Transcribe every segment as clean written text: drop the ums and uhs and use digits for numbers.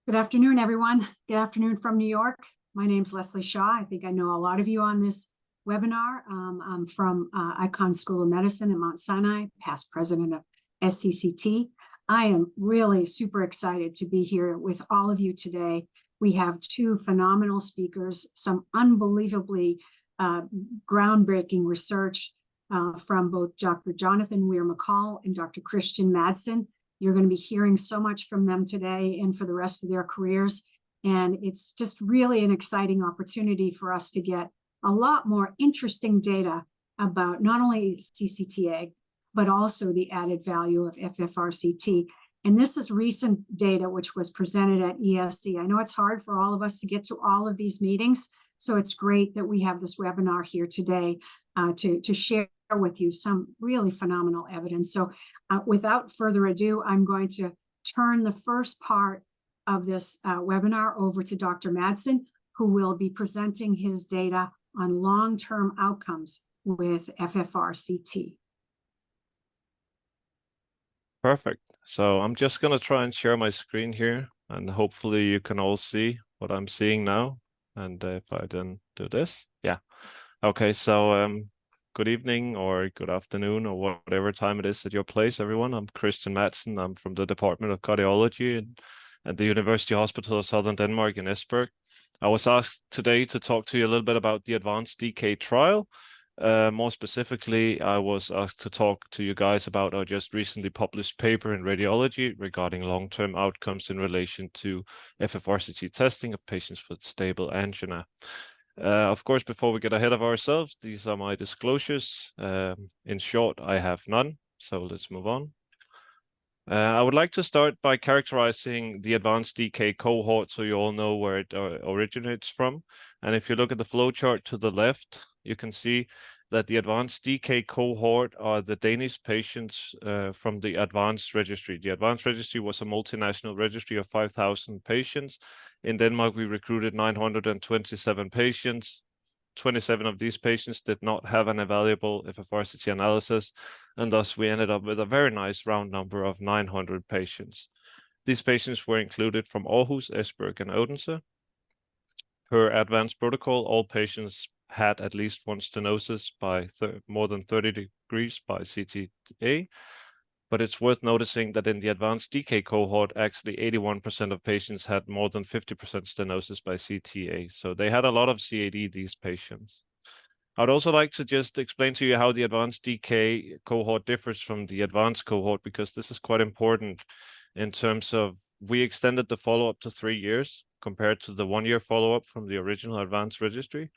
Good afternoon, everyone. Good afternoon from New York. My name's Leslee Shaw. I think I know a lot of you on this webinar. I'm from Icahn School of Medicine at Mount Sinai, past president of FSCCT. I am really super excited to be here with all of you today. We have two phenomenal speakers, some unbelievably groundbreaking research from both Dr. Jonathan Weir-McCall and Dr. Kristian Madsen. You're going to be hearing so much from them today and for the rest of their careers. And it's just really an exciting opportunity for us to get a lot more interesting data about not only CCTA, but also the added value of FFRct. And this is recent data which was presented at ESC. I know it's hard for all of us to get to all of these meetings, so it's great that we have this webinar here today to share with you some really phenomenal evidence. So without further ado, I'm going to turn the first part of this webinar over to Dr. Madsen, who will be presenting his data on long-term outcomes with FFRct. Perfect. So I'm just going to try and share my screen here, and hopefully you can all see what I'm seeing now. And if I then do this, yeah. Okay, so good evening or good afternoon or whatever time it is at your place, everyone. I'm Kristian Madsen. I'm from the Department of Cardiology at the University Hospital of Southern Denmark in Esbjerg. I was asked today to talk to you a little bit about the Advanced DK trial. More specifically, I was asked to talk to you guys about our just recently published paper in radiology regarding long-term outcomes in relation to FFRct testing of patients with stable angina. Of course, before we get ahead of ourselves, these are my disclosures. In short, I have none, so let's move on. I would like to start by characterizing the advanced DK cohort so you all know where it originates from. And if you look at the flowchart to the left, you can see that the advanced DK cohort are the Danish patients from the advanced registry. The advanced registry was a multinational registry of 5,000 patients. In Denmark, we recruited 927 patients. 27 of these patients did not have an evaluable FFRct analysis, and thus we ended up with a very nice round number of 900 patients. These patients were included from Aarhus, Esbjerg, and Odense. Per advanced protocol, all patients had at least one stenosis by more than 30 degrees by CTA, but it's worth noticing that in the advanced DK cohort, actually 81% of patients had more than 50% stenosis by CTA. So they had a lot of CAD, these patients. I'd also like to just explain to you how the advanced DK cohort differs from the advanced cohort, because this is quite important in terms of we extended the follow-up to 3 years compared to the 1-year follow-up from the original advanced registry.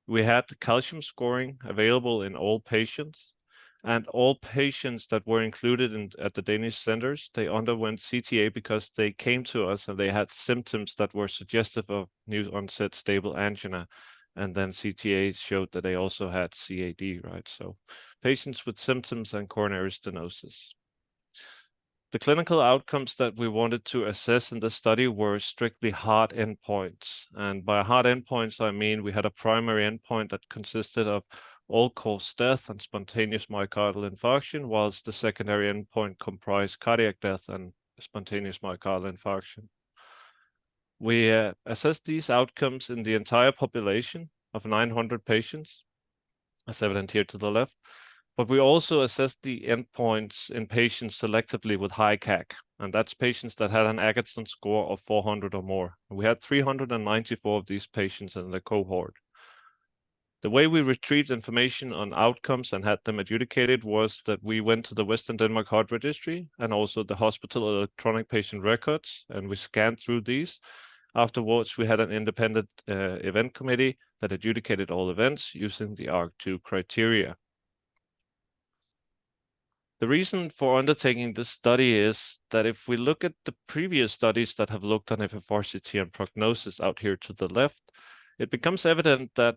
We had calcium scoring available in all patients. And all patients that were included at the Danish centers, they underwent CTA because they came to us and they had symptoms that were suggestive of new onset stable angina. And then CTA showed that they also had CAD, right? So patients with symptoms and coronary stenosis. The clinical outcomes that we wanted to assess in the study were strictly hard endpoints. And by hard endpoints, I mean we had a primary endpoint that consisted of all-cause death and spontaneous myocardial infarction, whilst the secondary endpoint comprised cardiac death and spontaneous myocardial infarction. We assessed these outcomes in the entire population of 900 patients, as evident here to the left, but we also assessed the endpoints in patients selectively with high CAC, and that's patients that had an Agatston score of 400 or more. We had 394 of these patients in the cohort. The way we retrieved information on outcomes and had them adjudicated was that we went to the Western Denmark Heart Registry and also the hospital electronic patient records, and we scanned through these. Afterwards, we had an independent event committee that adjudicated all events using the ARC2 criteria. The reason for undertaking this study is that if we look at the previous studies that have looked on FFRct and prognosis out here to the left, it becomes evident that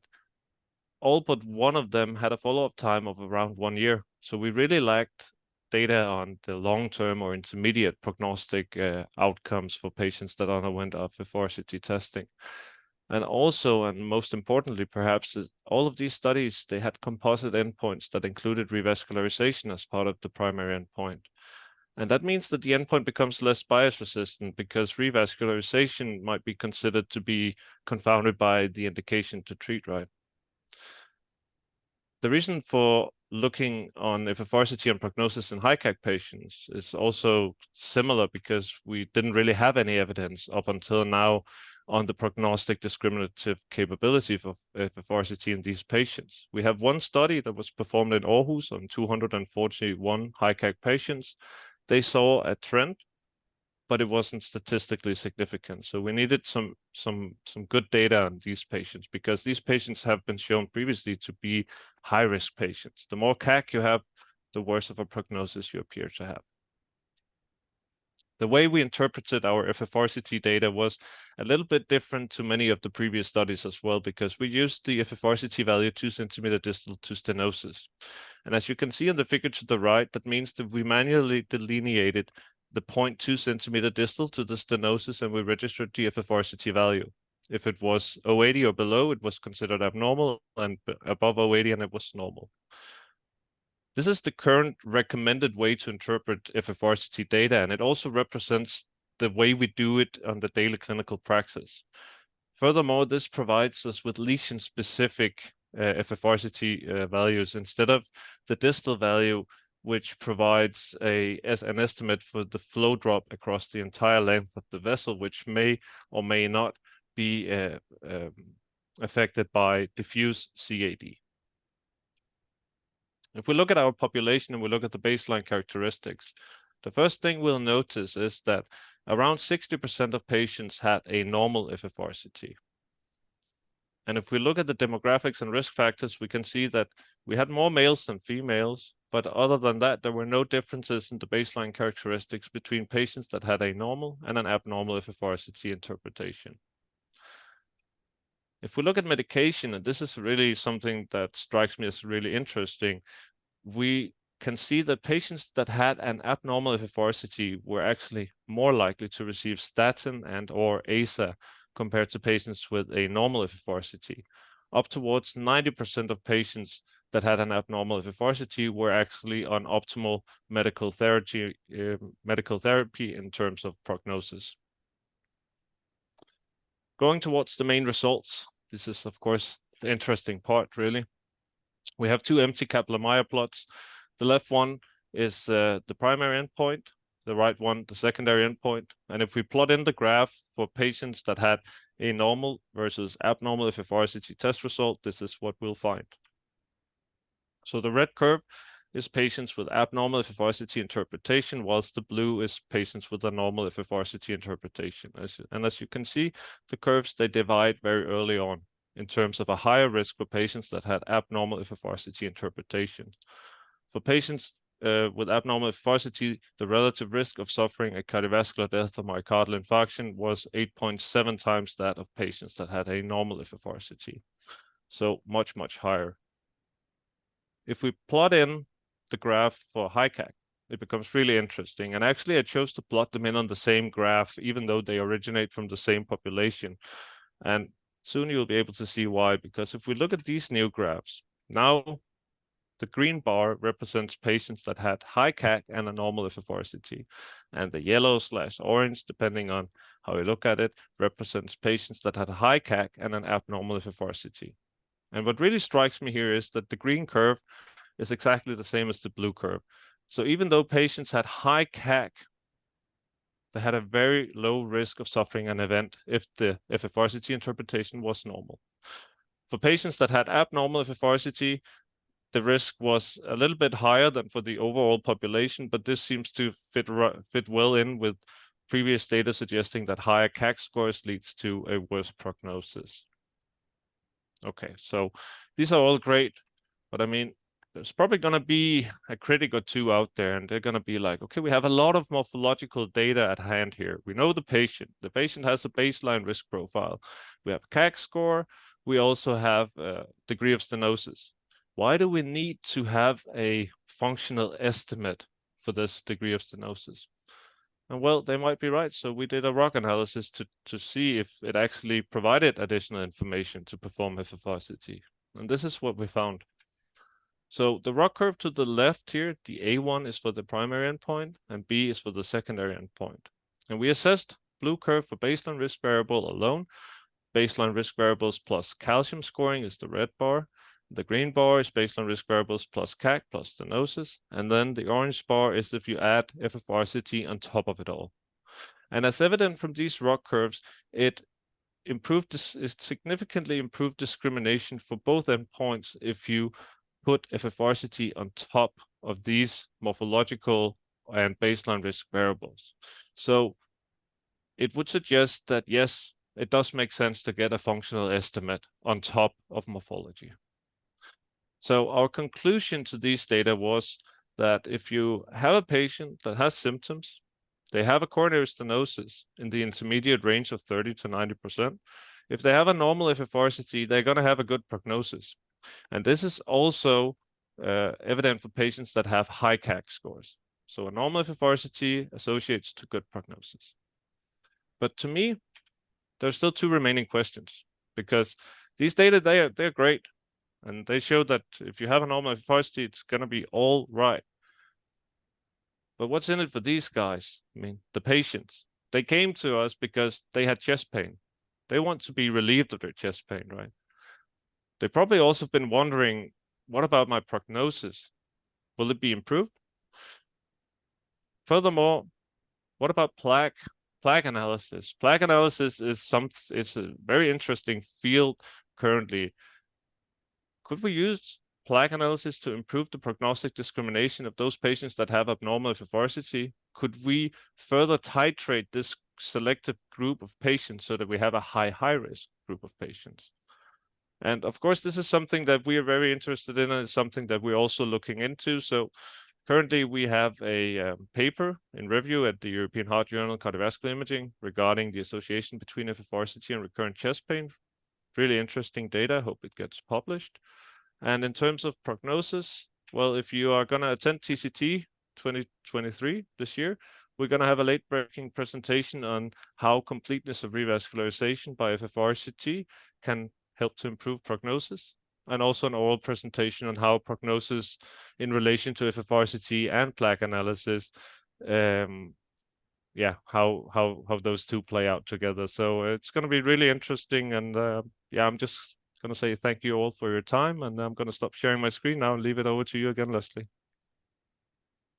all but one of them had a follow-up time of around 1 year. So we really lacked data on the long-term or intermediate prognostic outcomes for patients that underwent FFRct testing. And also, and most importantly, perhaps, all of these studies, they had composite endpoints that included revascularization as part of the primary endpoint. And that means that the endpoint becomes less bias resistant because revascularization might be considered to be confounded by the indication to treat, right? The reason for looking on FFRct and prognosis in high CAC patients is also similar because we didn't really have any evidence up until now on the prognostic discriminative capability of FFRct in these patients. We have one study that was performed in Aarhus on 241 high CAC patients. They saw a trend, but it wasn't statistically significant. So we needed some good data on these patients because these patients have been shown previously to be high-risk patients. The more CAC you have, the worse of a prognosis you appear to have. The way we interpreted our FFRct data was a little bit different to many of the previous studies as well, because we used the FFRct value 2 centimeter distal to stenosis. And as you can see in the figure to the right, that means that we manually delineated the 0.2 centimeter distal to the stenosis, and we registered the FFRct value. If it was 080 or below, it was considered abnormal, and above 080, and it was normal. This is the current recommended way to interpret FFRct data, and it also represents the way we do it on the daily clinical practice. Furthermore, this provides us with lesion-specific FFRct values instead of the distal value, which provides an estimate for the flow drop across the entire length of the vessel, which may or may not be affected by diffuse CAD. If we look at our population and we look at the baseline characteristics, the first thing we'll notice is that around 60% of patients had a normal FFRct. And if we look at the demographics and risk factors, we can see that we had more males than females, but other than that, there were no differences in the baseline characteristics between patients that had a normal and an abnormal FFRct interpretation. If we look at medication, and this is really something that strikes me as really interesting, we can see that patients that had an abnormal FFRct were actually more likely to receive statin and or ASA compared to patients with a normal FFRct. Up towards 90% of patients that had an abnormal FFRct were actually on optimal medical therapy in terms of prognosis. Going towards the main results, this is, of course, the interesting part, really. We have two empty Kaplan-Meier plots. The left one is the primary endpoint, the right one, the secondary endpoint. And if we plot in the graph for patients that had a normal versus abnormal FFRct test result, this is what we'll find. So the red curve is patients with abnormal FFRct interpretation, whilst the blue is patients with a normal FFRct interpretation. As you can see, the curves, they divide very early on in terms of a higher risk for patients that had abnormal FFRct interpretation. For patients with abnormal FFRct, the relative risk of suffering a cardiovascular death or myocardial infarction was 8.7 times that of patients that had a normal FFRct. So much, much higher. If we plot in the graph for high CAC, it becomes really interesting. And actually, I chose to plot them in on the same graph, even though they originate from the same population. And soon you'll be able to see why, because if we look at these new graphs, now the green bar represents patients that had high CAC and a normal FFRct. And the yellow/orange, depending on how you look at it, represents patients that had a high CAC and an abnormal FFRct. And what really strikes me here is that the green curve is exactly the same as the blue curve. So even though patients had high CAC, they had a very low risk of suffering an event if the FFRct interpretation was normal. For patients that had abnormal FFRct, the risk was a little bit higher than for the overall population, but this seems to fit well in with previous data suggesting that higher CAC scores leads to a worse prognosis. Okay, so these are all great, but I mean, there's probably going to be a critic or two out there, and they're going to be like, okay, we have a lot of morphological data at hand here. We know the patient. The patient has a baseline risk profile. We have a CAC score. We also have a degree of stenosis. Why do we need to have a functional estimate for this degree of stenosis? And well, they might be right. So we did a ROC analysis to see if it actually provided additional information to perform FFRct. And this is what we found. So the ROC curve to the left here, the A1 is for the primary endpoint and B is for the secondary endpoint. And we assessed blue curve for baseline risk variable alone. Baseline risk variables plus calcium scoring is the red bar. The green bar is baseline risk variables plus CAC plus stenosis. And then the orange bar is if you add FFRct on top of it all. And as evident from these ROC curves, it significantly improved discrimination for both endpoints if you put FFRct on top of these morphological and baseline risk variables. So it would suggest that, yes, it does make sense to get a functional estimate on top of morphology. So our conclusion to these data was that if you have a patient that has symptoms, they have a coronary stenosis in the intermediate range of 30 to 90%. If they have a normal FFRct, they're going to have a good prognosis. And this is also evident for patients that have high CAC scores. So a normal FFRct associates to good prognosis. But to me, there's still two remaining questions, because these data, they're great. And they show that if you have a normal FFRct, it's going to be all right. But what's in it for these guys? I mean, the patients, they came to us because they had chest pain. They want to be relieved of their chest pain, right? They probably also been wondering, what about my prognosis? Will it be improved? Furthermore, what about plaque analysis? Plaque analysis is a very interesting field currently. Could we use plaque analysis to improve the prognostic discrimination of those patients that have abnormal FFRct? Could we further titrate this selected group of patients so that we have a high risk group of patients? And of course, this is something that we are very interested in, and it's something that we're also looking into. So currently we have a paper in review at the European Heart Journal Cardiovascular Imaging regarding the association between FFRct and recurrent chest pain. Really interesting data. I hope it gets published. And in terms of prognosis, well, if you are going to attend TCT 2023 this year, we're going to have a late-breaking presentation on how completeness of revascularization by FFRct can help to improve prognosis, and also an oral presentation on how prognosis in relation to FFRct and plaque analysis, how those two play out together. So it's going to be really interesting, and I'm just going to say thank you all for your time, and I'm going to stop sharing my screen now and leave it over to you again, Leslee.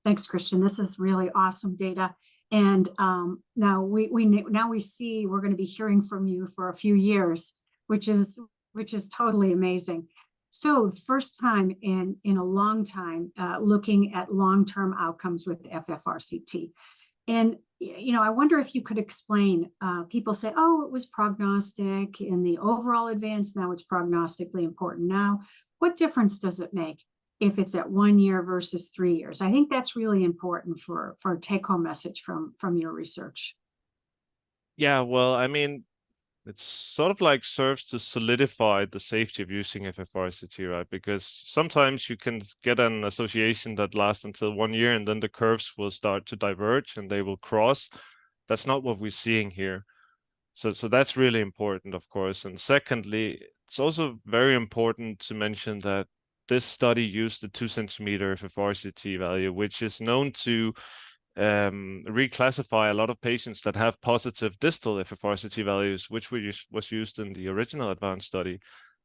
Thanks, Kristian. This is really awesome data. And now we see we're going to be hearing from you for a few years, which is totally amazing. So first time in a long time looking at long-term outcomes with FFRct. And I wonder if you could explain, people say, oh, it was prognostic in the overall advance, now it's prognostically important now. What difference does it make if it's at 1 year versus 3 years? I think that's really important for a take-home message from your research. Yeah, well, I mean, it's sort of like serves to solidify the safety of using FFRct, right? Because sometimes you can get an association that lasts until 1 year and then the curves will start to diverge and they will cross. That's not what we're seeing here. So that's really important, of course. And secondly, it's also very important to mention that this study used the 2 centimeter FFRct value, which is known to reclassify a lot of patients that have positive distal FFRct values, which was used in the original advanced study.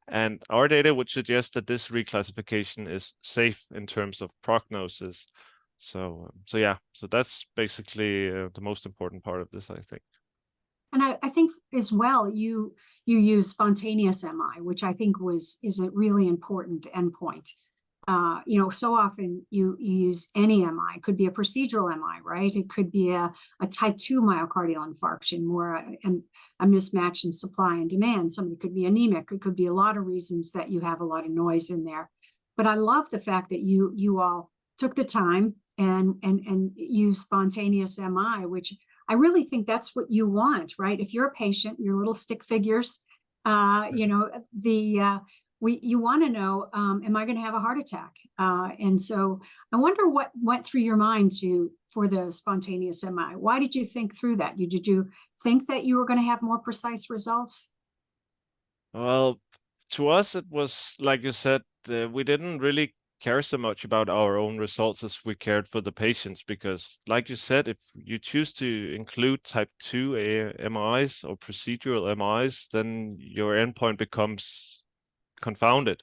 And our data would suggest that this reclassification is safe in terms of prognosis. So that's basically the most important part of this, I think. And I think as well, you use spontaneous MI, which I think is a really important endpoint. So often you use any MI. It could be a procedural MI, right? It could be a type 2 myocardial infarction, more a mismatch in supply and demand. Somebody could be anemic. It could be a lot of reasons that you have a lot of noise in there. But I love the fact that you all took the time and use spontaneous MI, which I really think that's what you want, right? If you're a patient, your little stick figures, you want to know, am I going to have a heart attack? And so I wonder what went through your mind for the spontaneous MI. Why did you think through that? Did you think that you were going to have more precise results? Well, to us, it was, like you said, we didn't really care so much about our own results as we cared for the patients, because like you said, if you choose to include type 2 MIs or procedural MIs, then your endpoint becomes confounded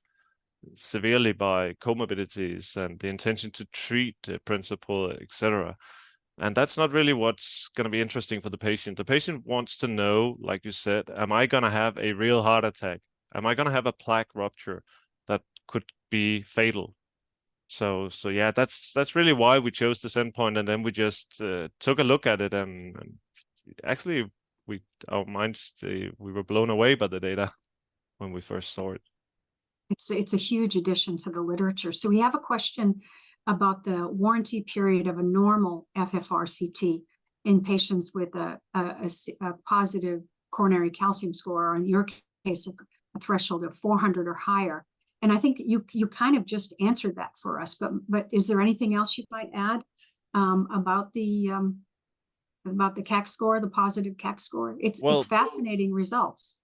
severely by comorbidities and the intention to treat principle, etc. And that's not really what's going to be interesting for the patient. The patient wants to know, like you said, am I going to have a real heart attack? Am I going to have a plaque rupture that could be fatal? So yeah, that's really why we chose this endpoint, and then we just took a look at it, and actually our minds we were blown away by the data when we first saw it. It's a huge addition to the literature. So we have a question about the warranty period of a normal FFRct in patients with a positive coronary calcium score, or in your case, a threshold of 400 or higher. And I think you kind of just answered that for us, but is there anything else you might add about the CAC score, the positive CAC score? It's fascinating results.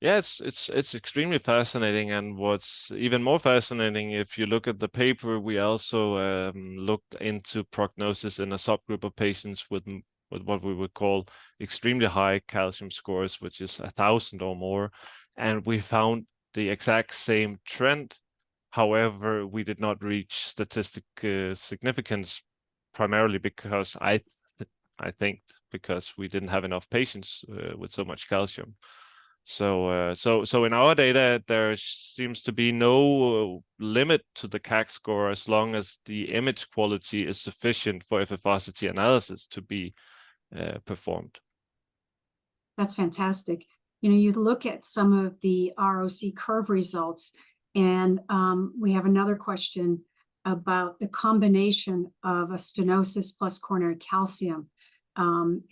Yeah, it's extremely fascinating, and what's even more fascinating, if you look at the paper, we also looked into prognosis in a subgroup of patients with what we would call extremely high calcium scores, which is 1,000 or more, and we found the exact same trend. However, we did not reach statistical significance, primarily because I think because we didn't have enough patients with so much calcium. So in our data, there seems to be no limit to the CAC score as long as the image quality is sufficient for FFRct analysis to be performed. That's fantastic. You look at some of the ROC curve results, and we have another question about the combination of a stenosis plus coronary calcium. And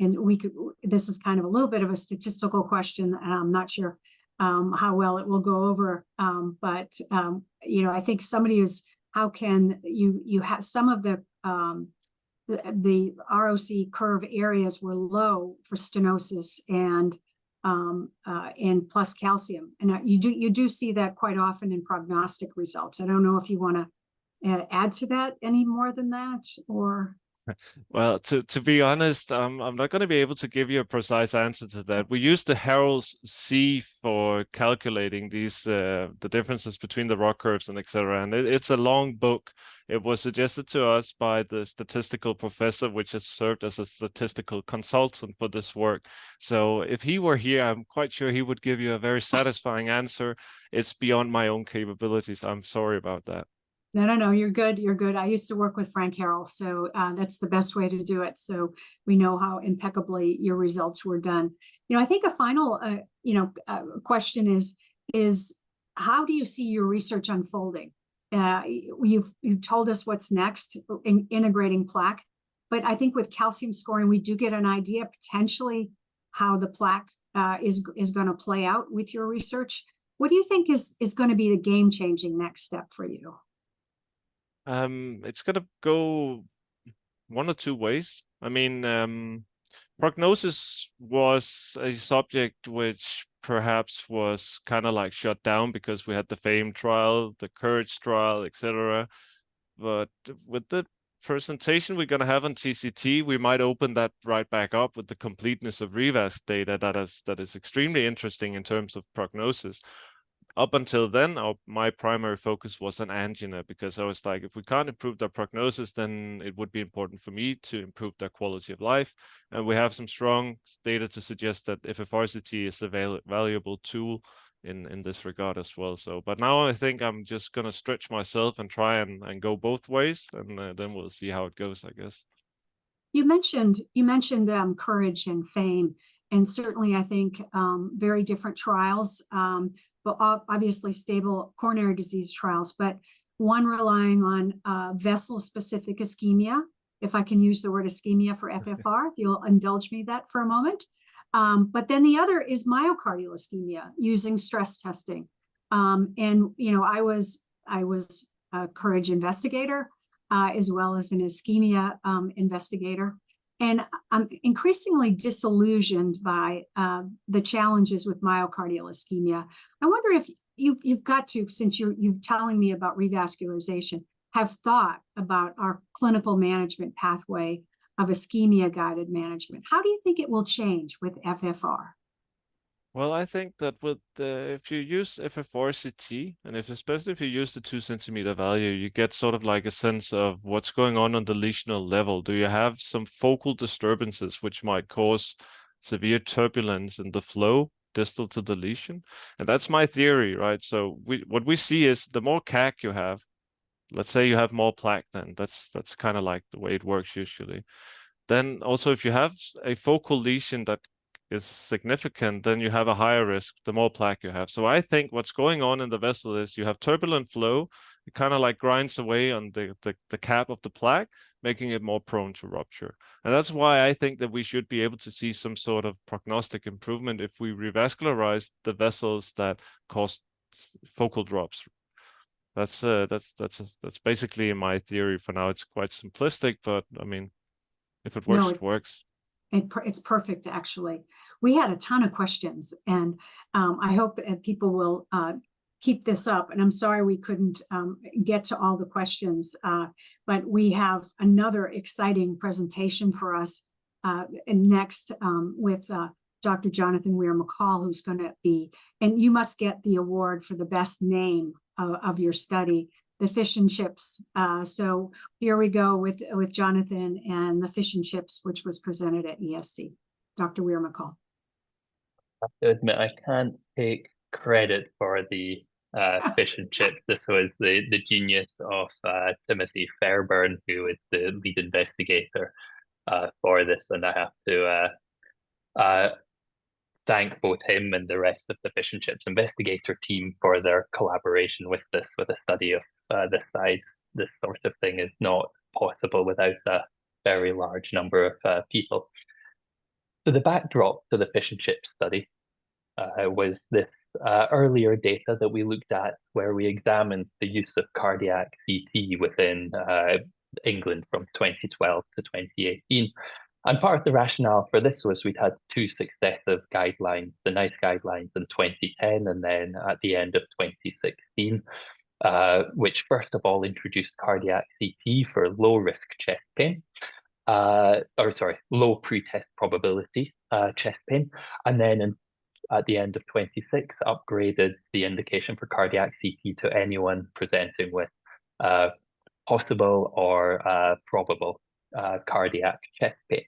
this is kind of a little bit of a statistical question, and I'm not sure how well it will go over. But I think somebody is, how can you have some of the ROC curve areas were low for stenosis and plus calcium, and you do see that quite often in prognostic results. I don't know if you want to add to that any more than that, or. Well, to be honest, I'm not going to be able to give you a precise answer to that. We use the Harrell's C for calculating these the differences between the ROC curves and etc. And it's a long book. It was suggested to us by the statistical professor, which has served as a statistical consultant for this work. So if he were here, I'm quite sure he would give you a very satisfying answer. It's beyond my own capabilities. I'm sorry about that. No, you're good. You're good. I used to work with Frank Harrell, so that's the best way to do it. So we know how impeccably your results were done. I think a final, question is how do you see your research unfolding? You've told us what's next in integrating plaque, but I think with calcium scoring, we do get an idea potentially how the plaque is going to play out with your research. What do you think is going to be the game-changing next step for you? It's going to go one or two ways. I mean, prognosis was a subject which perhaps was kind of like shut down because we had the FAME trial, the Courage trial, etc. But with the presentation we're going to have on TCT, we might open that right back up with the completeness of REVASC data that is extremely interesting in terms of prognosis. Up until then, my primary focus was on angina, because I was like, if we can't improve their prognosis, then it would be important for me to improve their quality of life. And we have some strong data to suggest that FFRct is a valuable tool in this regard as well. So, but now I think I'm just going to stretch myself and try and go both ways, and then we'll see how it goes, I guess. You mentioned Courage and FAME, and certainly I think very different trials. But obviously stable coronary disease trials, but one relying on vessel-specific ischemia, if I can use the word ischemia for FFR, if you'll indulge me that for a moment. But then the other is myocardial ischemia using stress testing. And I was a Courage investigator as well as an ischemia investigator. And I'm increasingly disillusioned by the challenges with myocardial ischemia. I wonder if you've got to, since you're telling me about revascularization, have thought about our clinical management pathway of ischemia-guided management. How do you think it will change with FFR? Well, I think that with if you use FFRct, and especially if you use the 2 centimeter value, you get sort of like a sense of what's going on the lesional level. Do you have some focal disturbances which might cause severe turbulence in the flow distal to the lesion? And that's my theory, right? So what we see is the more CAC you have, let's say you have more plaque, then that's kind of like the way it works usually. Then also if you have a focal lesion that is significant, then you have a higher risk the more plaque you have. So I think what's going on in the vessel is you have turbulent flow. It kind of like grinds away on the cap of the plaque, making it more prone to rupture. And that's why I think that we should be able to see some sort of prognostic improvement if we revascularize the vessels that cause focal drops. That's basically my theory for now. It's quite simplistic, but I mean, if it works, it works. It's perfect, actually. We had a ton of questions, and I hope that people will keep this up. And I'm sorry we couldn't get to all the questions, but we have another exciting presentation for us next with Dr. Jonathan Weir-McCall, who's going to be, and you must get the award for the best name of your study, the fish and chips. So here we go with Jonathan and the fish and chips, which was presented at ESC. Dr. Weir-McCall. I have to admit, I can't take credit for the fish and chips. This was the genius of Timothy Fairburn, who is the lead investigator for this, and I have to thank both him and the rest of the fish and chips investigator team for their collaboration with this. With a study of this size, this sort of thing is not possible without a very large number of people. So the backdrop to the fish and chips study was this earlier data that we looked at, where we examined the use of cardiac CT within England from 2012 to 2018. And part of the rationale for this was we'd had two successive guidelines, the NICE guidelines in 2010 and then at the end of 2016, which first of all introduced cardiac CT for low-risk chest pain, low pre-test probability chest pain, and then at the end of 26 upgraded the indication for cardiac CT to anyone presenting with possible or probable cardiac chest pain.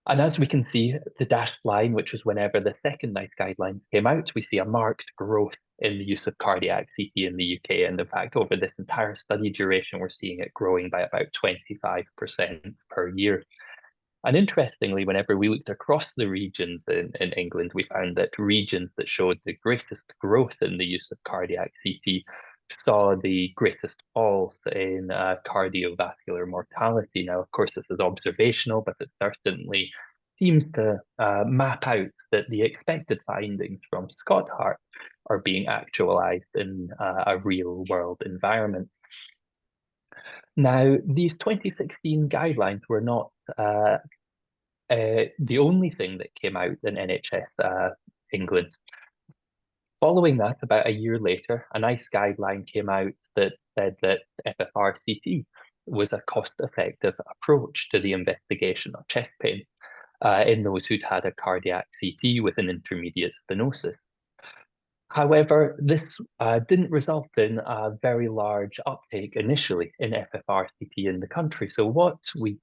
And as we can see, the dashed line, which was whenever the second NICE guidelines came out, we see a marked growth in the use of cardiac CT in the UK. And in fact, over this entire study duration, we're seeing it growing by about 25% per year. And interestingly, whenever we looked across the regions in England, we found that regions that showed the greatest growth in the use of cardiac CT saw the greatest falls in cardiovascular mortality. Now, of course, this is observational, but it certainly seems to map out that the expected findings from Scott Hart are being actualized in a real-world environment. Now, these 2016 guidelines were not the only thing that came out in NHS England. Following that, about a year later, a NICE guideline came out that said that FFRct was a cost-effective approach to the investigation of chest pain in those who'd had a cardiac CT with an intermediate stenosis. However, this didn't result in a very large uptake initially in FFRct in the country. So what we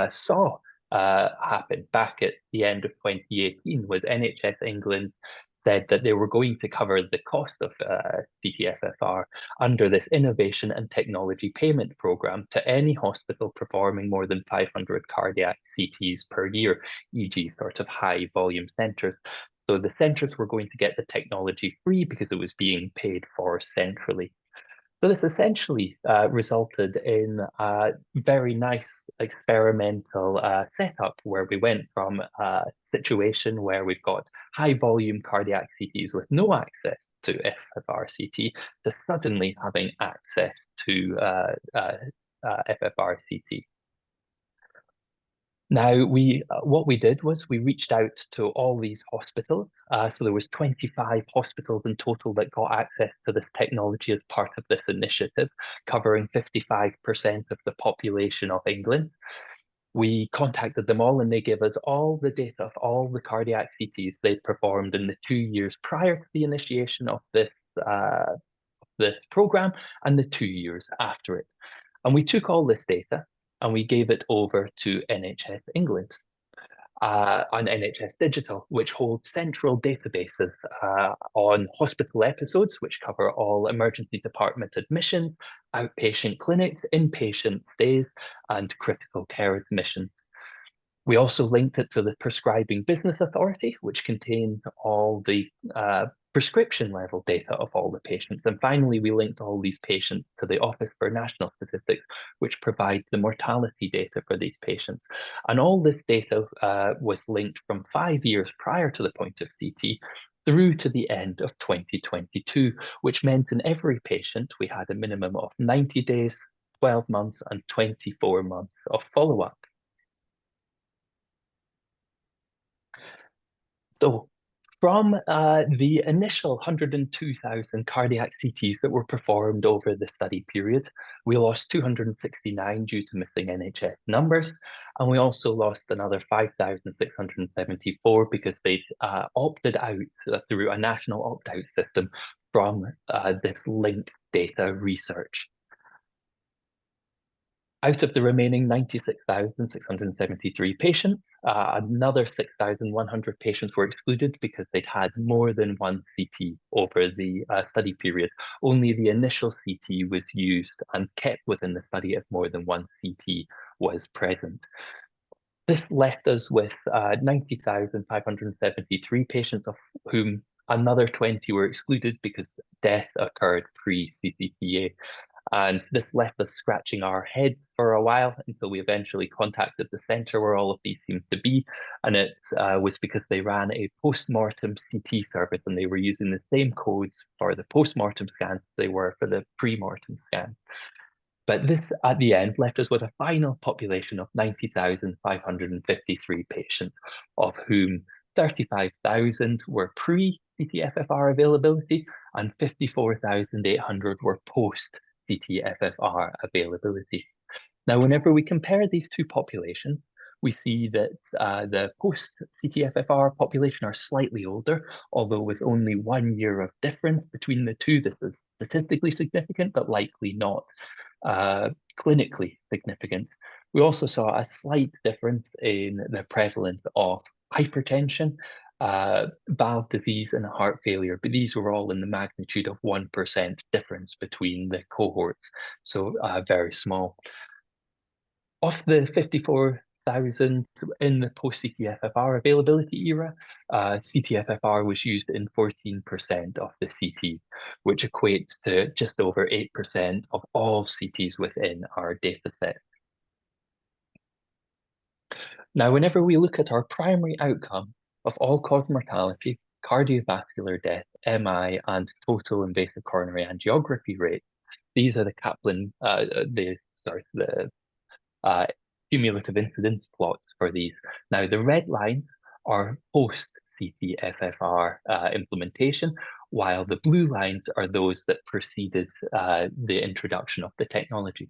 saw happen back at the end of 2018 was NHS England said that they were going to cover the cost of CT-FFR under this innovation and technology payment program to any hospital performing more than 500 cardiac CTs per year, e.g. sort of high volume centres. So the centres were going to get the technology free because it was being paid for centrally. So this essentially resulted in a very nice experimental setup where we went from a situation where we've got high volume cardiac CTs with no access to FFRct to suddenly having access to FFRct. Now, what we did was we reached out to all these hospitals. So there was 25 hospitals in total that got access to this technology as part of this initiative, covering 55% of the population of England. We contacted them all and they gave us all the data of all the cardiac CTs they'd performed in the 2 years prior to the initiation of this program and the 2 years after it. And we took all this data and we gave it over to NHS England on NHS Digital, which holds central databases on hospital episodes, which cover all emergency department admissions, outpatient clinics, inpatient stays, and critical care admissions. We also linked it to the Prescribing Business Authority, which contains all the prescription level data of all the patients. And finally, we linked all these patients to the Office for National Statistics, which provides the mortality data for these patients. And all this data was linked from 5 years prior to the point of CT through to the end of 2022, which meant in every patient, we had a minimum of 90 days, 12 months, and 24 months of follow-up. So from the initial 102,000 cardiac CTs that were performed over the study period, we lost 269 due to missing NHS numbers, and we also lost another 5,674 because they opted out through a national opt-out system from this linked data research. Out of the remaining 96,673 patients, another 6,100 patients were excluded because they'd had more than one CT over the study period. Only the initial CT was used and kept within the study if more than one CT was present. This left us with 90,573 patients, of whom another 20 were excluded because death occurred pre-CCTA. And this left us scratching our heads for a while until we eventually contacted the centre where all of these seemed to be. And it was because they ran a post-mortem CT service and they were using the same codes for the post-mortem scans as they were for the pre-mortem scans. But this, at the end, left us with a final population of 90,553 patients, of whom 35,000 were pre-CT FFR availability and 54,800 were post-CT FFR availability. Now, whenever we compare these two populations, we see that the post-CT FFR population are slightly older, although with only 1 year of difference between the two. This is statistically significant, but likely not clinically significant. We also saw a slight difference in the prevalence of hypertension, valve disease, and heart failure, but these were all in the magnitude of 1% difference between the cohorts, so very small. Of the 54,000 in the post-CT FFR availability era, CT FFR was used in 14% of the CTs, which equates to just over 8% of all CTs within our dataset. Now, whenever we look at our primary outcome of all-cause mortality, cardiovascular death, MI, and total invasive coronary angiography rate, these are the Kaplan, cumulative incidence plots for these. Now, the red lines are post-CT FFR implementation, while the blue lines are those that preceded the introduction of the technology.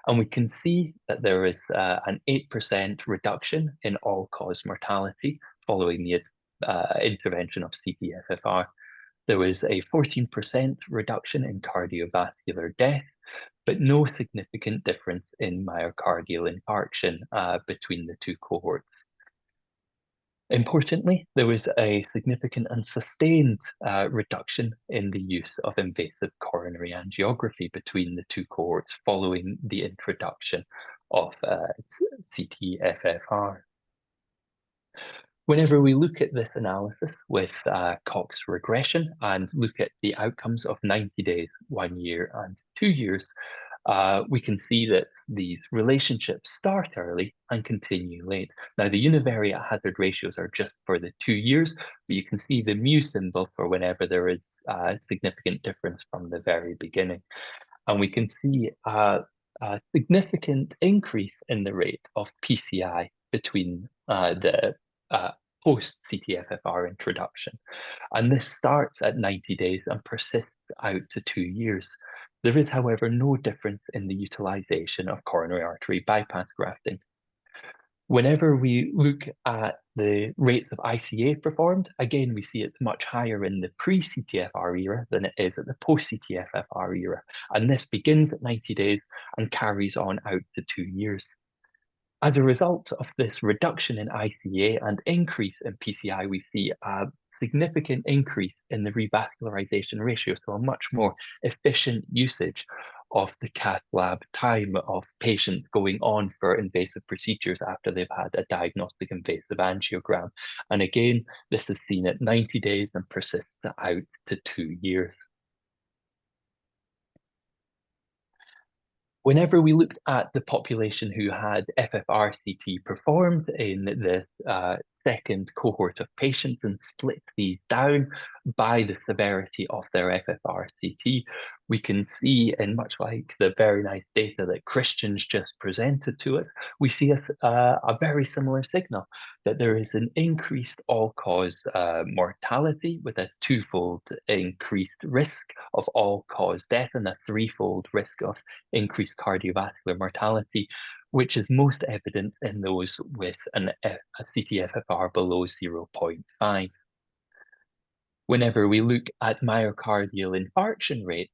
And we can see that there is an 8% reduction in all-cause mortality following the intervention of CT FFR. There was a 14% reduction in cardiovascular death, but no significant difference in myocardial infarction between the two cohorts. Importantly, there was a significant and sustained reduction in the use of invasive coronary angiography between the two cohorts following the introduction of CT FFR. Whenever we look at this analysis with Cox regression and look at the outcomes of 90 days, 1 year, and 2 years, we can see that these relationships start early and continue late. Now, the univariate hazard ratios are just for the 2 years, but you can see the mu symbol for whenever there is a significant difference from the very beginning. And we can see a significant increase in the rate of PCI between the post-CT-FFR introduction. And this starts at 90 days and persists out to 2 years. There is, however, no difference in the utilization of coronary artery bypass grafting. Whenever we look at the rates of ICA performed, again, we see it's much higher in the pre-CTFR era than it is at the post-CTFFR era. And this begins at 90 days and carries on out to 2 years. As a result of this reduction in ICA and increase in PCI, we see a significant increase in the revascularization ratio, so a much more efficient usage of the cath lab time of patients going on for invasive procedures after they've had a diagnostic invasive angiogram. And again, this is seen at 90 days and persists out to 2 years. Whenever we looked at the population who had FFRct performed in the second cohort of patients and split these down by the severity of their FFRct, we can see, and much like the very nice data that Kristian's just presented to us, we see a very similar signal, that there is an increased all-cause mortality with a 2-fold increased risk of all-cause death and a 3-fold risk of increased cardiovascular mortality, which is most evident in those with a CT-FFR below 0.5. Whenever we look at myocardial infarction rate,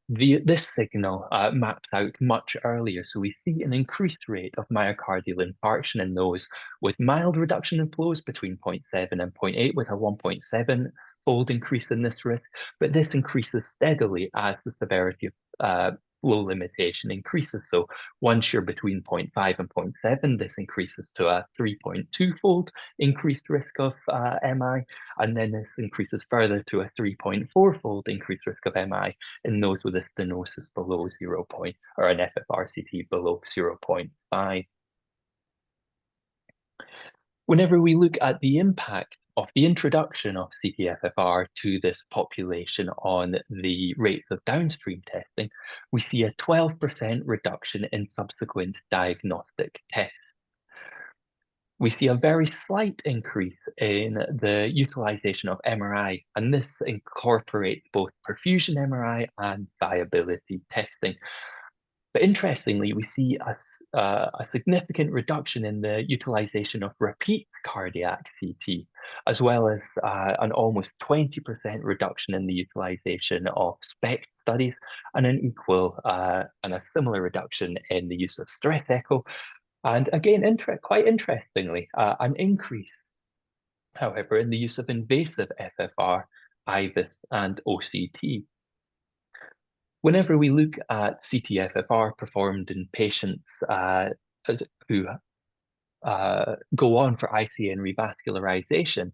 this signal maps out much earlier. So we see an increased rate of myocardial infarction in those with mild reduction in flows between 0.7 and 0.8, with a 1.7-fold increase in this risk. But this increases steadily as the severity of flow limitation increases. So once you're between 0.5 and 0.7, this increases to a 3.2-fold increased risk of MI, and then this increases further to a 3.4-fold increased risk of MI in those with a stenosis below 0. Or an FFRct below 0.5. Whenever we look at the impact of the introduction of CT-FFR to this population on the rates of downstream testing, we see a 12% reduction in subsequent diagnostic tests. We see a very slight increase in the utilization of MRI, and this incorporates both perfusion MRI and viability testing. But interestingly, we see a significant reduction in the utilization of repeat cardiac CT, as well as an almost 20% reduction in the utilization of SPECT studies, and an equal and a similar reduction in the use of stress echo. And again, quite interestingly, an increase, however, in the use of invasive FFR, IVUS, and OCT. Whenever we look at CT-FFR performed in patients who go on for ICA and revascularization,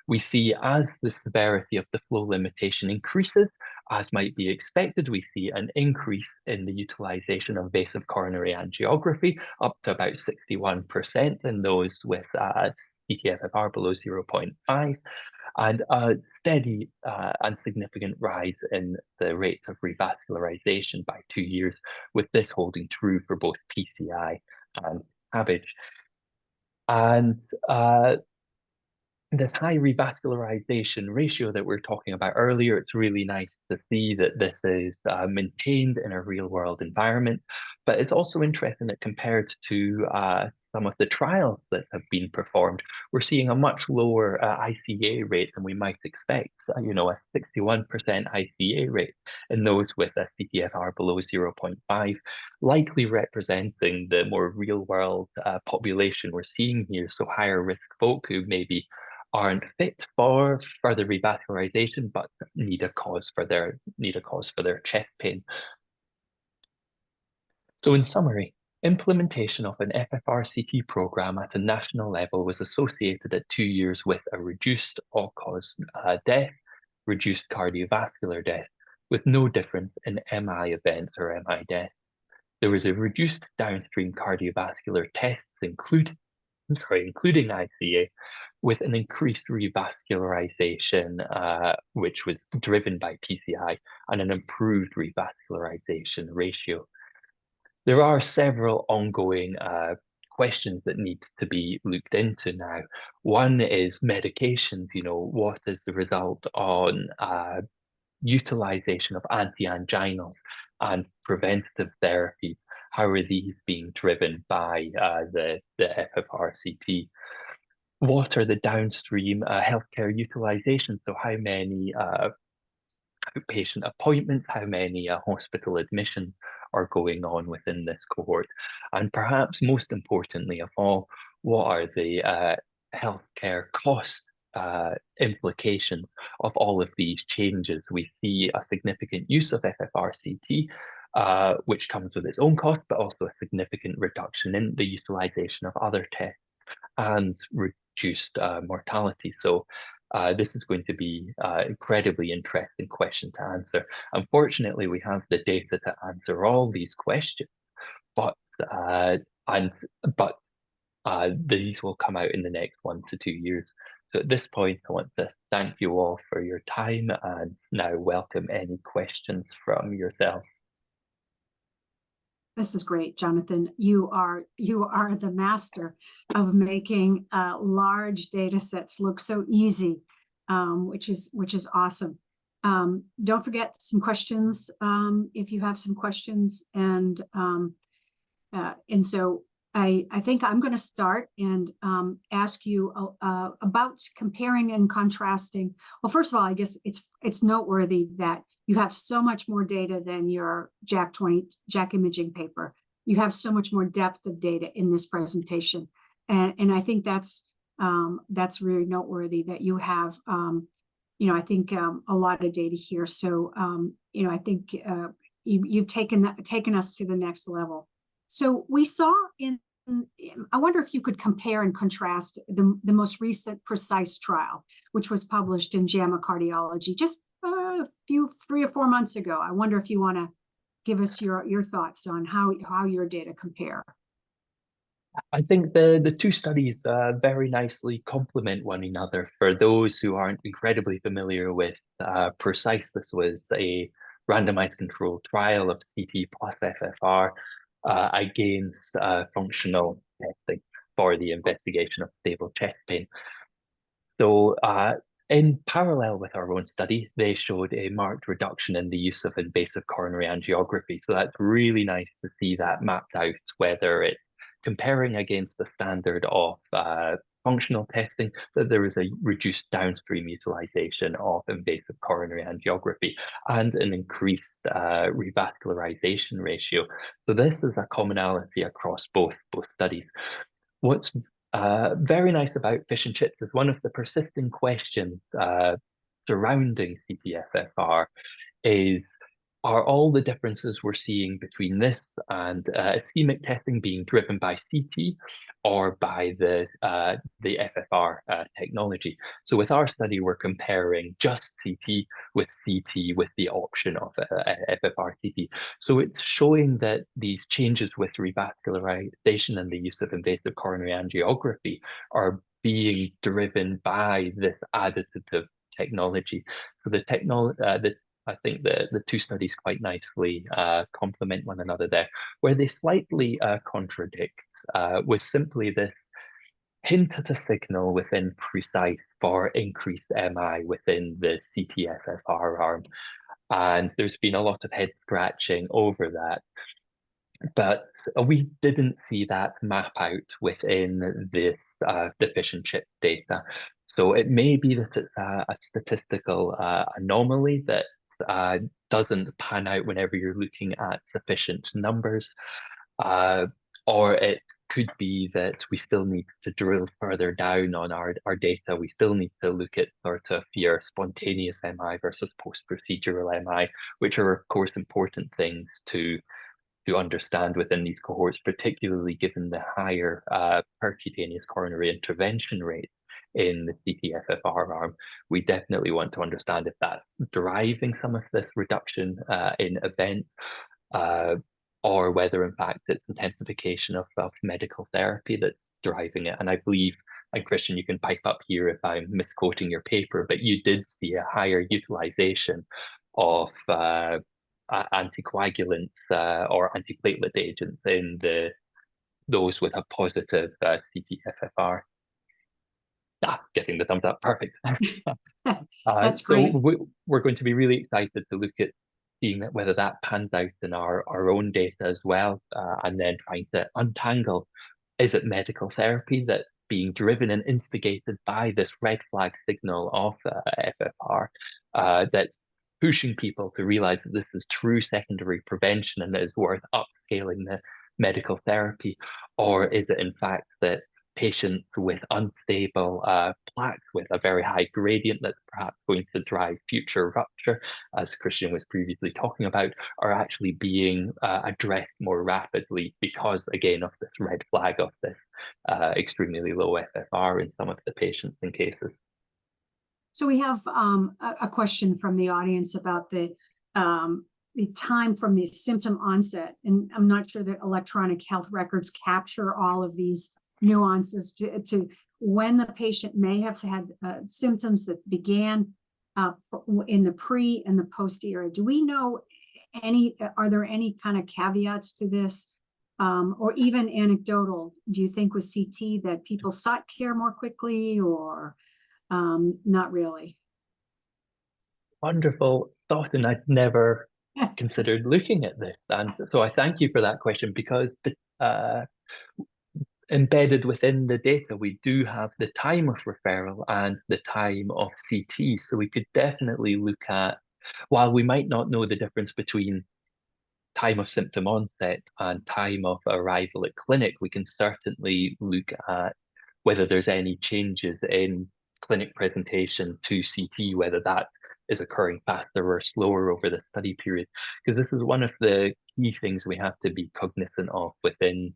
we see as the severity of the flow limitation increases, as might be expected, we see an increase in the utilization of invasive coronary angiography, up to about 61% in those with CT-FFR below 0.5. And a steady and significant rise in the rates of revascularization by 2 years, with this holding true for both PCI and CABG. And this high revascularization ratio that we were talking about earlier, it's really nice to see that this is maintained in a real-world environment. But it's also interesting that compared to some of the trials that have been performed, we're seeing a much lower ICA rate than we might expect. You know, a 61% ICA rate in those with a CT-FFR below 0.5, likely representing the more real-world population we're seeing here. So higher risk folk who maybe aren't fit for further revascularization, but need a cause for their chest pain. So in summary, implementation of an FFRct program at a national level was associated at 2 years with a reduced all-cause death, reduced cardiovascular death, with no difference in MI events or MI death. There was a reduced downstream cardiovascular tests, including ICA, with an increased revascularization, which was driven by PCI, and an improved revascularization ratio. There are several ongoing questions that need to be looked into now. One is medications. What is the result on utilization of anti-anginals and preventative therapies? How are these being driven by the FFRCT? What are the downstream healthcare utilization? So how many patient appointments, how many hospital admissions are going on within this cohort? And perhaps most importantly of all, what are the healthcare cost implications of all of these changes? We see a significant use of FFRCT, which comes with its own cost, but also a significant reduction in the utilization of other tests and reduced mortality. So this is going to be an incredibly interesting question to answer. Unfortunately, we have the data to answer all these questions, but these will come out in the next 1 to 2 years. So at this point, I want to thank you all for your time and now welcome any questions from yourself. This is great, Jonathan. You are the master of making large data sets look so easy, which is awesome. Don't forget some questions if you have some questions, and so I think I'm going to start and ask you about comparing and contrasting. Well, first of all, I guess it's noteworthy that you have so much more data than your JAK imaging paper. You have so much more depth of data in this presentation, and I think that's really noteworthy that you have. I think a lot of data here. So I think you've taken us to the next level. So we saw I wonder if you could compare and contrast the most recent PRECISE trial, which was published in JAMA Cardiology just 3 or 4 months ago. I wonder if you want to give us your thoughts on how your data compare. I think the two studies very nicely complement one another. For those who aren't incredibly familiar with PRECISE, this was a randomized controlled trial of CT plus FFR against functional testing for the investigation of stable chest pain. So in parallel with our own study, they showed a marked reduction in the use of invasive coronary angiography. So that's really nice to see that mapped out, whether it's comparing against the standard of functional testing, that there is a reduced downstream utilization of invasive coronary angiography and an increased revascularization ratio. So this is a commonality across both studies. What's very nice about fish and chips is one of the persisting questions surrounding CT-FFR is, are all the differences we're seeing between this and ischemic testing being driven by CT or by the FFR technology? So with our study, we're comparing just CT with the option of FFRCT. So it's showing that these changes with revascularization and the use of invasive coronary angiography are being driven by this additive technology. So I think the two studies quite nicely complement one another there. Where they slightly contradict was simply this hint at a signal within PRECISE for increased MI within the CT-FFR arm. And there's been a lot of head scratching over that. But we didn't see that map out within this the fish and chip data. So it may be that it's a statistical anomaly that doesn't pan out whenever you're looking at sufficient numbers, or it could be that we still need to drill further down on our data. We still need to look at sort of your spontaneous MI versus post-procedural MI, which are of course important things to understand within these cohorts, particularly given the higher percutaneous coronary intervention rate in the CT-FFR arm. We definitely want to understand if that's driving some of this reduction in event, or whether in fact it's intensification of medical therapy that's driving it. And I believe, and Kristian, you can pipe up here if I'm misquoting your paper, but you did see a higher utilization of anticoagulants or antiplatelet agents in the those with a positive CT FFR. Getting the thumbs up, perfect. That's so great. we're going to be really excited to look at seeing whether that pans out in our own data as well, and then trying to untangle, is it medical therapy that's being driven and instigated by this red flag signal of FFR that's pushing people to realize that this is true secondary prevention and that it's worth upscaling the medical therapy? Or is it in fact that patients with unstable plaques with a very high gradient that's perhaps going to drive future rupture, as Kristian was previously talking about, are actually being addressed more rapidly because, again, of this red flag of this extremely low FFR in some of the patients and cases. So we have a question from the audience about the time from the symptom onset, and I'm not sure that electronic health records capture all of these nuances to when the patient may have had symptoms that began in the pre and the post era. Do we know are there any kind of caveats to this, or even anecdotal? Do you think with CT that people sought care more quickly, or not really? Wonderful thought, and I'd never considered looking at this. And so I thank you for that question, because embedded within the data, we do have the time of referral and the time of CT. So we could definitely look at, while we might not know the difference between time of symptom onset and time of arrival at clinic, we can certainly look at whether there's any changes in clinic presentation to CT, whether that is occurring faster or slower over the study period. Because this is one of the key things we have to be cognizant of within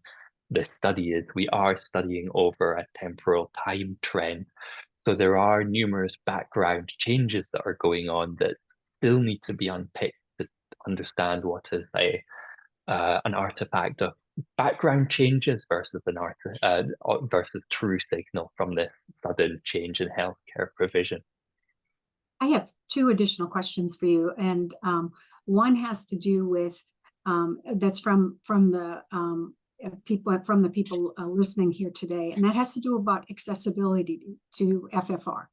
the study, is we are studying over a temporal time trend. So there are numerous background changes that are going on that still need to be unpicked to understand what is an artifact of background changes versus versus true signal from this sudden change in healthcare provision. I have two additional questions for you, and one has to do with that's from the people listening here today, and that has to do about accessibility to FFR.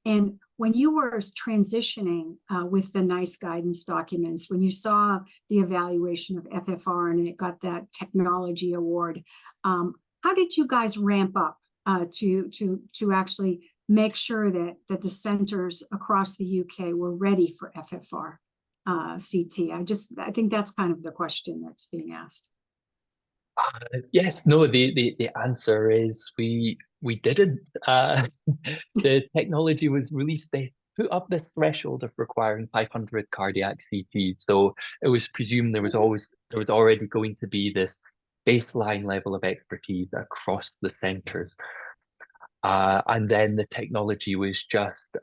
And when you were transitioning with the NICE guidance documents, when you saw the evaluation of FFR and it got that technology award, how did you guys ramp up to actually make sure that the centers across the UK were ready for FFR CT? I think that's kind of the question that's being asked. Yes, no, the answer is we didn't. The technology was released, they put up this threshold of requiring 500 cardiac CT. So it was presumed there was already going to be this baseline level of expertise across the centers. And then the technology was just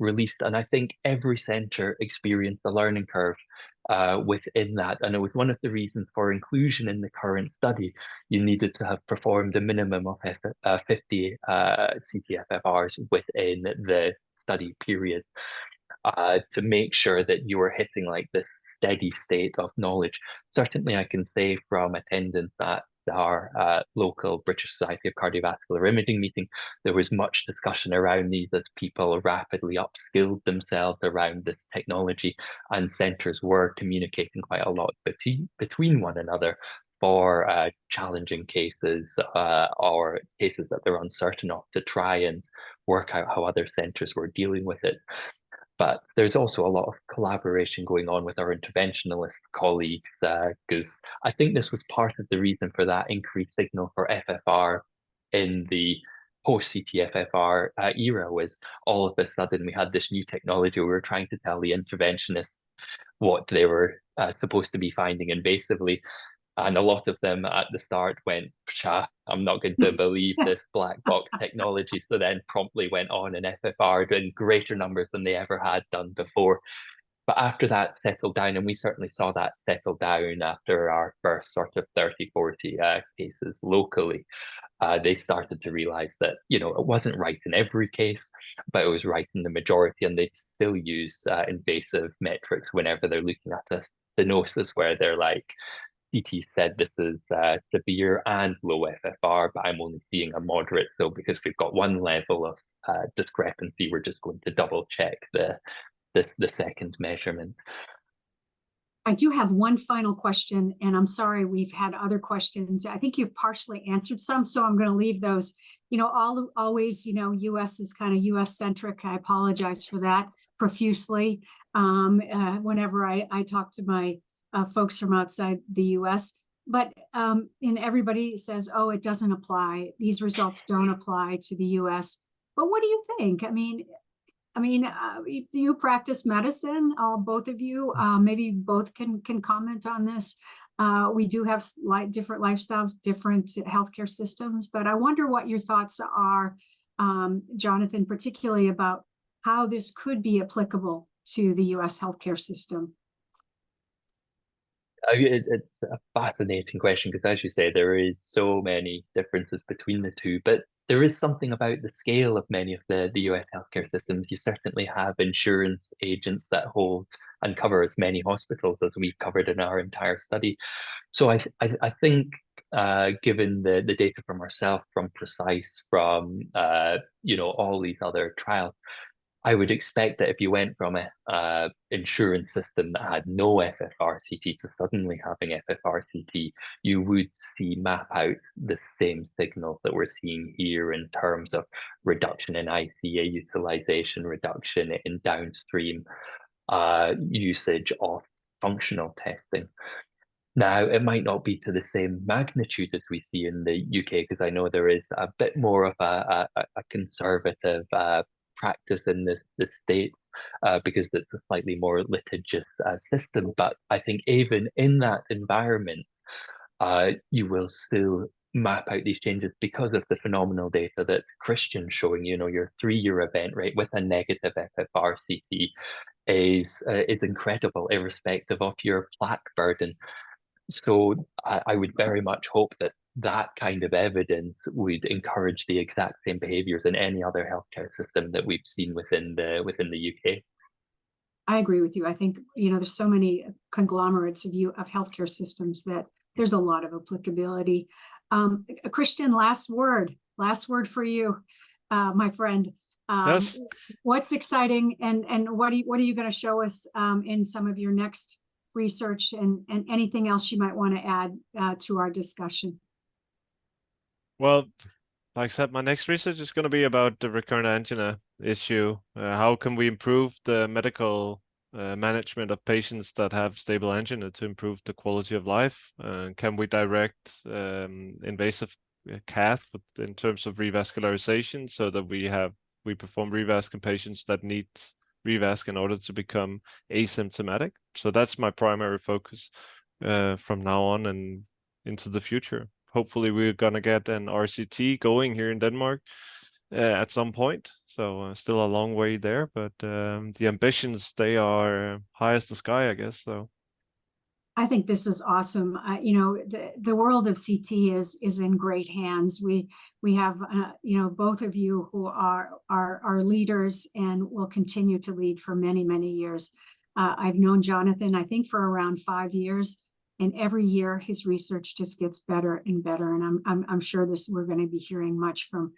released, and I think every center experienced a learning curve within that, and it was one of the reasons for inclusion in the current study. You needed to have performed a minimum of 50 CT-FFRs within the study period to make sure that you were hitting like this steady state of knowledge. Certainly I can say from attendance at our local British Society of Cardiovascular Imaging meeting, there was much discussion around these as people rapidly upskilled themselves around this technology, and centres were communicating quite a lot between one another for challenging cases or cases that they're uncertain of, to try and work out how other centres were dealing with it. But there's also a lot of collaboration going on with our interventionalist colleagues, because I think this was part of the reason for that increased signal for FFR in the post-CT FFR era, was all of a sudden we had this new technology. We were trying to tell the interventionists what they were supposed to be finding invasively. And a lot of them at the start went, I'm not going to believe this black box technology. So then promptly went on and FFR'd in greater numbers than they ever had done before. But after that settled down, and we certainly saw that settle down after our first sort of 30, 40 cases locally, they started to realize that, it wasn't right in every case, but it was right in the majority. And they still use invasive metrics whenever they're looking at a stenosis, where they're like, CT said this is severe and low FFR, but I'm only seeing a moderate. So because we've got one level of discrepancy, we're just going to double check the second measurement. I do have one final question, and I'm sorry we've had other questions. I think you've partially answered some, so I'm going to leave those. Always, U.S. is kind of U.S. centric. I apologize for that profusely. Whenever I talk to my folks from outside the U.S., but and everybody says, "Oh, it doesn't apply. These results don't apply to the U.S." But what do you think? You practice medicine, both of you. Maybe both can comment on this. We do have different lifestyles, different healthcare systems, but I wonder what your thoughts are, Jonathan, particularly about how this could be applicable to the U.S. healthcare system. It's a fascinating question because, as you say, there is so many differences between the two, but there is something about the scale of many of the US healthcare systems. You certainly have insurance agents that hold and cover as many hospitals as we've covered in our entire study. So I think, given the data from ourselves, from PRECISE, from all these other trials, I would expect that if you went from a insurance system that had no FFRct to suddenly having FFRct, you would see map out the same signals that we're seeing here in terms of reduction in ICA utilization, reduction in downstream usage of functional testing. Now, it might not be to the same magnitude as we see in the UK, because I know there is a bit more of a conservative practice in the States, because it's a slightly more litigious system. But I think even in that environment, you will still map out these changes because of the phenomenal data that Kristian's showing. Your 3-year event rate with a negative FFRct is incredible, irrespective of your plaque burden. So I would very much hope that kind of evidence would encourage the exact same behaviors in any other healthcare system that we've seen within the UK. I agree with you. I think, there's so many conglomerates of healthcare systems that there's a lot of applicability. Kristian, last word for you, my friend. Yes. What's exciting and what are you going to show us in some of your next research and anything else you might want to add to our discussion? Well, like I said, my next research is going to be about the recurrent angina issue. How can we improve the medical management of patients that have stable angina to improve the quality of life? Can we direct invasive cath in terms of revascularization so that we perform revasc in patients that need revasc in order to become asymptomatic? So that's my primary focus from now on and into the future. Hopefully we're gonna get an RCT going here in Denmark at some point. So still a long way there, but the ambitions, they are high as the sky, I guess. So I think this is awesome. The world of CT is in great hands. We have both of you who are leaders and will continue to lead for many years. I've known Jonathan, I think, for around 5 years, and every year his research just gets better and better. And I'm sure we're going to be hearing much from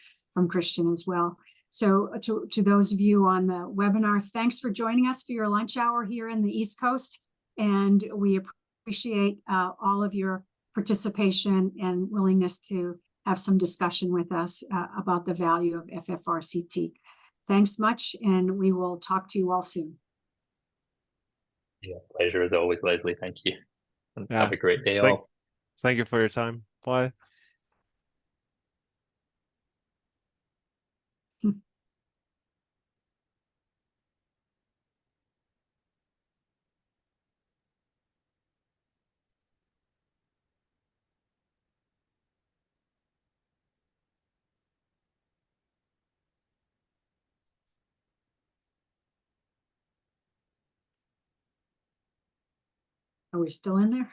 Kristian as well. So to those of you on the webinar, thanks for joining us for your lunch hour here in the East Coast, and we appreciate all of your participation and willingness to have some discussion with us about the value of FFRct. Thanks much, and we will talk to you all soon. Yeah, pleasure as always, Leslie. Thank you. And have a great day all. Thank you for your time. Bye. Are we still in there?